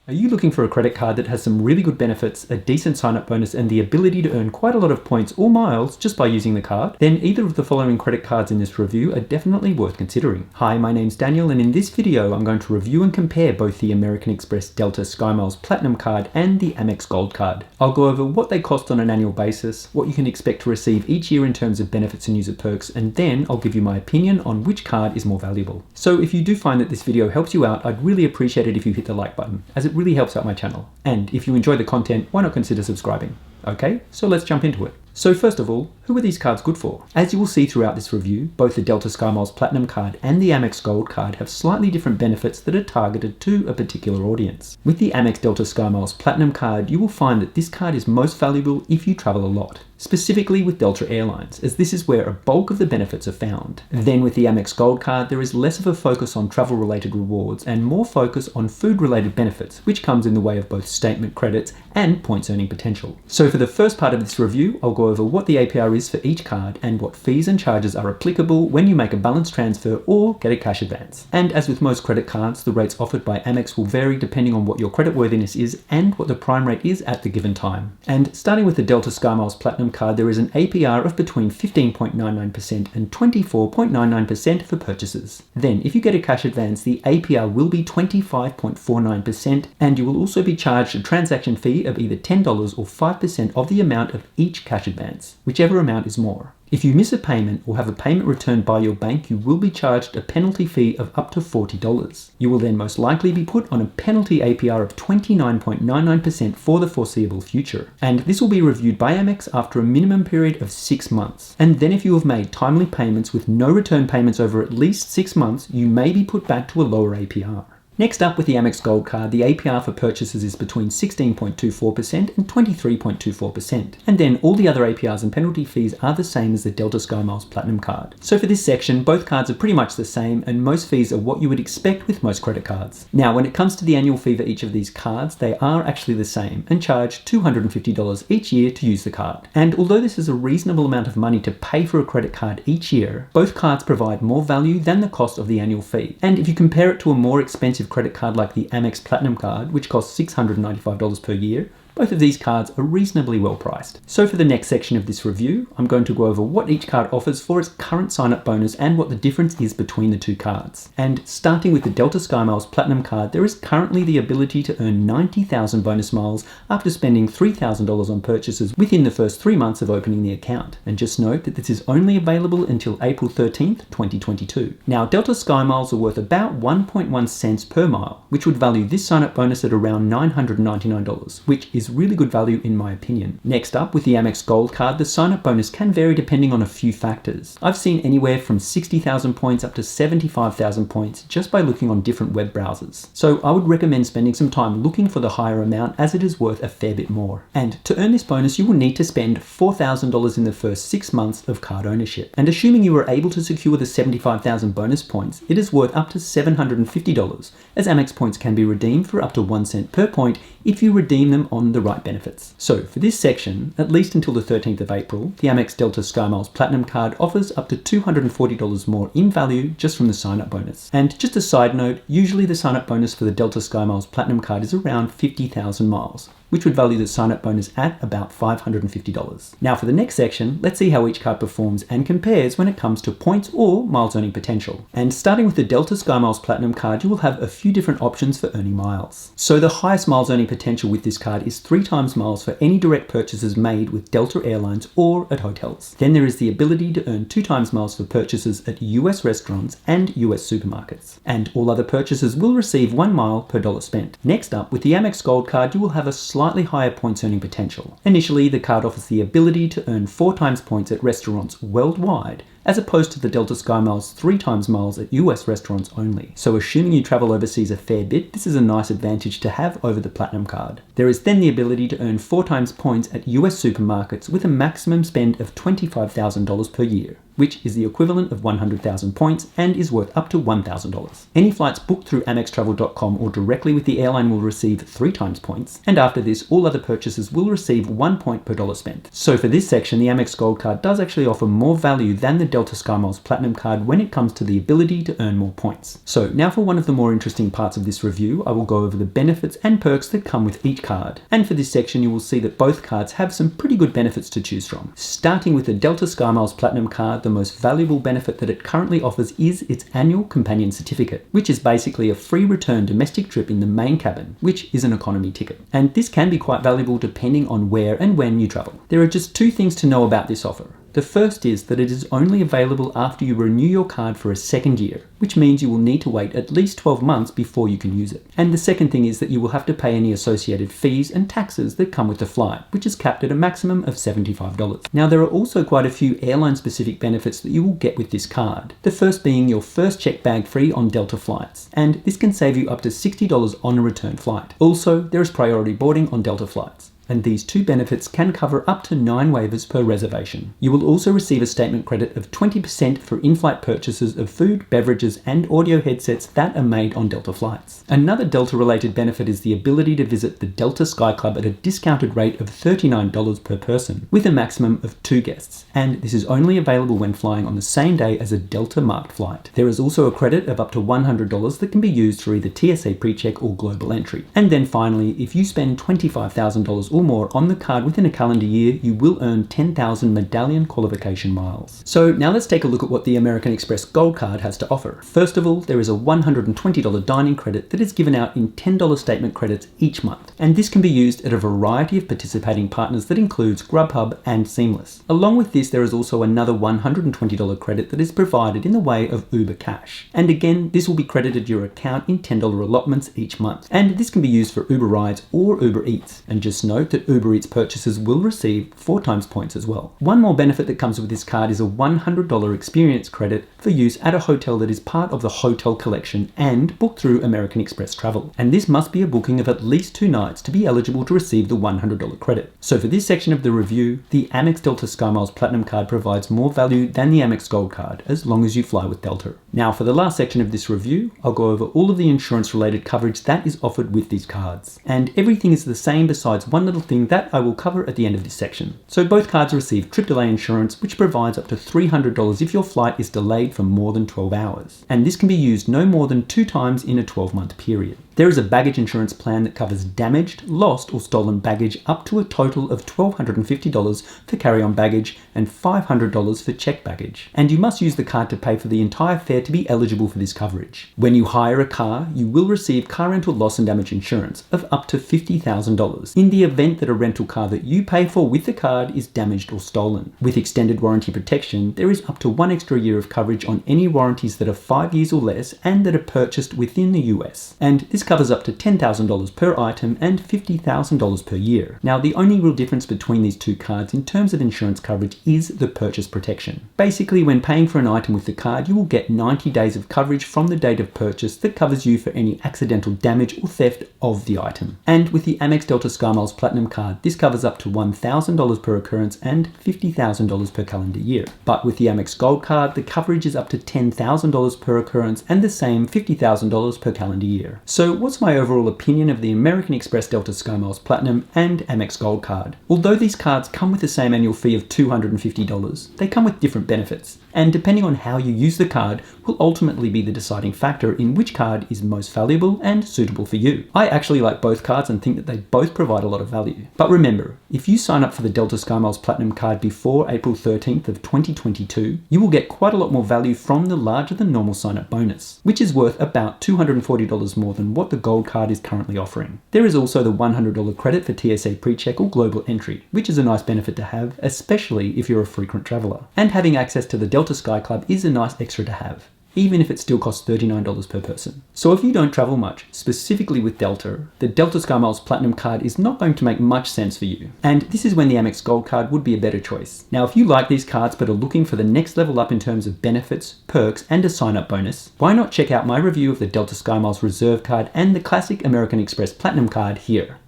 Are you looking for a credit card that has some really good benefits, a decent sign-up bonus, and the ability to earn quite a lot of points or miles just by using the card? Then either of the following credit cards in this review are definitely worth considering. Hi, my name's Daniel, and in this video I'm going to review and compare both the American Express Delta SkyMiles Platinum card and the Amex Gold card. I'll go over what they cost on an annual basis, what you can expect to receive each year in terms of benefits and user perks, and then I'll give you my opinion on which card is more valuable. So if you do find that this video helps you out, I'd really appreciate it if you hit the like button, as it really helps out my channel. And if you enjoy the content, why not consider subscribing? Okay, so let's jump into it. So first of all, who are these cards good for? As you will see throughout this review, both the Delta SkyMiles Platinum card and the Amex Gold card have slightly different benefits that are targeted to a particular audience. With the Amex Delta SkyMiles Platinum card, you will find that this card is most valuable if you travel a lot, specifically with Delta Airlines, as this is where a bulk of the benefits are found. Then with the Amex Gold card, there is less of a focus on travel-related rewards and more focus on food-related benefits, which comes in the way of both statement credits and points earning potential. So for the first part of this review, I'll go over what the APR is for each card and what fees and charges are applicable when you make a balance transfer or get a cash advance. And as with most credit cards, the rates offered by Amex will vary depending on what your creditworthiness is and what the prime rate is at the given time. And starting with the Delta SkyMiles Platinum card, there is an APR of between 15.99% and 24.99% for purchases. Then if you get a cash advance, the APR will be 25.49%, and you will also be charged a transaction fee of either $10 or 5% of the amount of each cash advance, whichever amount is more. If you miss a payment or have a payment returned by your bank, you will be charged a penalty fee of up to $40. You will then most likely be put on a penalty APR of 29.99% for the foreseeable future. And this will be reviewed by Amex after a minimum period of 6 months. And then if you have made timely payments with no return payments over at least 6 months, you may be put back to a lower APR. Next up, with the Amex Gold card, the APR for purchases is between 16.24% and 23.24%. And then all the other APRs and penalty fees are the same as the Delta SkyMiles Platinum card. So for this section, both cards are pretty much the same, and most fees are what you would expect with most credit cards. Now, when it comes to the annual fee for each of these cards, they are actually the same and charge $250 each year to use the card. And although this is a reasonable amount of money to pay for a credit card each year, both cards provide more value than the cost of the annual fee. And if you compare it to a more expensive credit card like the Amex Platinum card, which costs $695 per year, both of these cards are reasonably well priced. So for the next section of this review, I'm going to go over what each card offers for its current sign-up bonus and what the difference is between the two cards. And starting with the Delta SkyMiles Platinum card, there is currently the ability to earn 90,000 bonus miles after spending $3,000 on purchases within the first 3 months of opening the account. And just note that this is only available until April 13th, 2022. Now, Delta SkyMiles are worth about 1.1 cents per mile, which would value this sign-up bonus at around $999, which is really good value in my opinion. Next up, with the Amex Gold card, the sign-up bonus can vary depending on a few factors. I've seen anywhere from 60,000 points up to 75,000 points just by looking on different web browsers. So I would recommend spending some time looking for the higher amount, as it is worth a fair bit more. And to earn this bonus, you will need to spend $4,000 in the first 6 months of card ownership. And assuming you were able to secure the 75,000 bonus points, it is worth up to $750, as Amex points can be redeemed for up to 1 cent per point if you redeem them on the right benefits. So for this section, at least until the 13th of April, the Amex Delta SkyMiles Platinum card offers up to $240 more in value just from the sign-up bonus. And just a side note, usually the sign-up bonus for the Delta SkyMiles Platinum card is around 50,000 miles, which would value the sign-up bonus at about $550. Now for the next section, let's see how each card performs and compares when it comes to points or miles earning potential. And starting with the Delta SkyMiles Platinum card, you will have a few different options for earning miles. So the highest miles earning potential with this card is 3 times miles for any direct purchases made with Delta Airlines or at hotels. Then there is the ability to earn 2 times miles for purchases at US restaurants and US supermarkets. And all other purchases will receive 1 mile per dollar spent. Next up, with the Amex Gold card, you will have a slightly higher points earning potential. Initially, the card offers the ability to earn 4 times points at restaurants worldwide, as opposed to the Delta SkyMiles 3 times miles at US restaurants only. So assuming you travel overseas a fair bit, this is a nice advantage to have over the Platinum card. There is then the ability to earn 4 times points at US supermarkets with a maximum spend of $25,000 per year, which is the equivalent of 100,000 points and is worth up to $1,000. Any flights booked through AmexTravel.com or directly with the airline will receive 3 times points, and after this, all other purchases will receive 1 point per dollar spent. So for this section, the Amex Gold card does actually offer more value than the Delta SkyMiles Platinum card when it comes to the ability to earn more points. So now for one of the more interesting parts of this review, I will go over the benefits and perks that come with each card. And for this section, you will see that both cards have some pretty good benefits to choose from. Starting with the Delta SkyMiles Platinum card, the most valuable benefit that it currently offers is its annual companion certificate, which is basically a free return domestic trip in the main cabin, which is an economy ticket. And this can be quite valuable depending on where and when you travel. There are just two things to know about this offer. The first is that it is only available after you renew your card for a second year, which means you will need to wait at least 12 months before you can use it. And the second thing is that you will have to pay any associated fees and taxes that come with the flight, which is capped at a maximum of $75. Now, there are also quite a few airline-specific benefits that you will get with this card. The first being your first check bag free on Delta flights, and this can save you up to $60 on a return flight. Also, there is priority boarding on Delta flights, and these two benefits can cover up to 9 waivers per reservation. You will also receive a statement credit of 20% for in-flight purchases of food, beverages, and audio headsets that are made on Delta flights. Another Delta-related benefit is the ability to visit the Delta Sky Club at a discounted rate of $39 per person, with a maximum of 2 guests, and this is only available when flying on the same day as a Delta-marked flight. There is also a credit of up to $100 that can be used for either TSA PreCheck or Global Entry. And then finally, if you spend $25,000 or more on the card within a calendar year, you will earn 10,000 medallion qualification miles. So now let's take a look at what the American Express Gold card has to offer. First of all, there is a $120 dining credit that is given out in $10 statement credits each month, and this can be used at a variety of participating partners that includes Grubhub and Seamless. Along with this, there is also another $120 credit that is provided in the way of Uber Cash, and again, this will be credited your account in $10 allotments each month, and this can be used for Uber Rides or Uber Eats. And just note that Uber Eats purchases will receive 4 times points as well. One more benefit that comes with this card is a $100 experience credit for use at a hotel that is part of the hotel collection and booked through American Express Travel. And this must be a booking of at least 2 nights to be eligible to receive the $100 credit. So for this section of the review, the Amex Delta SkyMiles Platinum card provides more value than the Amex Gold card, as long as you fly with Delta. Now for the last section of this review, I'll go over all of the insurance related coverage that is offered with these cards. And everything is the same besides one little thing that I will cover at the end of this section. So both cards receive trip delay insurance, which provides up to $300 if your flight is delayed for more than 12 hours. And this can be used no more than 2 times in a 12-month period. There is a baggage insurance plan that covers damaged, lost, or stolen baggage up to a total of $1,250 for carry-on baggage and $500 for checked baggage. And you must use the card to pay for the entire fare to be eligible for this coverage. When you hire a car, you will receive car rental loss and damage insurance of up to $50,000 in the event that a rental car that you pay for with the card is damaged or stolen. With extended warranty protection, there is up to 1 extra year of coverage on any warranties that are 5 years or less and that are purchased within the US. And this covers up to $10,000 per item and $50,000 per year. Now, the only real difference between these two cards in terms of insurance coverage is the purchase protection. Basically, when paying for an item with the card, you will get 90 days of coverage from the date of purchase that covers you for any accidental damage or theft of the item. And with the Amex Delta SkyMiles Platinum card, this covers up to $1,000 per occurrence and $50,000 per calendar year. But with the Amex Gold card, the coverage is up to $10,000 per occurrence and the same $50,000 per calendar year. So what's my overall opinion of the American Express Delta SkyMiles Platinum and Amex Gold card? Although these cards come with the same annual fee of $250, they come with different benefits, and depending on how you use the card will ultimately be the deciding factor in which card is most valuable and suitable for you. I actually like both cards and think that they both provide a lot of value. But remember, if you sign up for the Delta SkyMiles Platinum card before April 13th of 2022, you will get quite a lot more value from the larger than normal sign-up bonus, which is worth about $240 more than what the Gold card is currently offering. There is also the $100 credit for TSA PreCheck or Global Entry, which is a nice benefit to have, especially if you're a frequent traveler. And having access to the Delta Sky Club is a nice extra to have, even if it still costs $39 per person. So if you don't travel much, specifically with Delta, the Delta SkyMiles Platinum card is not going to make much sense for you. And this is when the Amex Gold card would be a better choice. Now, if you like these cards but are looking for the next level up in terms of benefits, perks, and a sign-up bonus, why not check out my review of the Delta SkyMiles Reserve card and the classic American Express Platinum card here.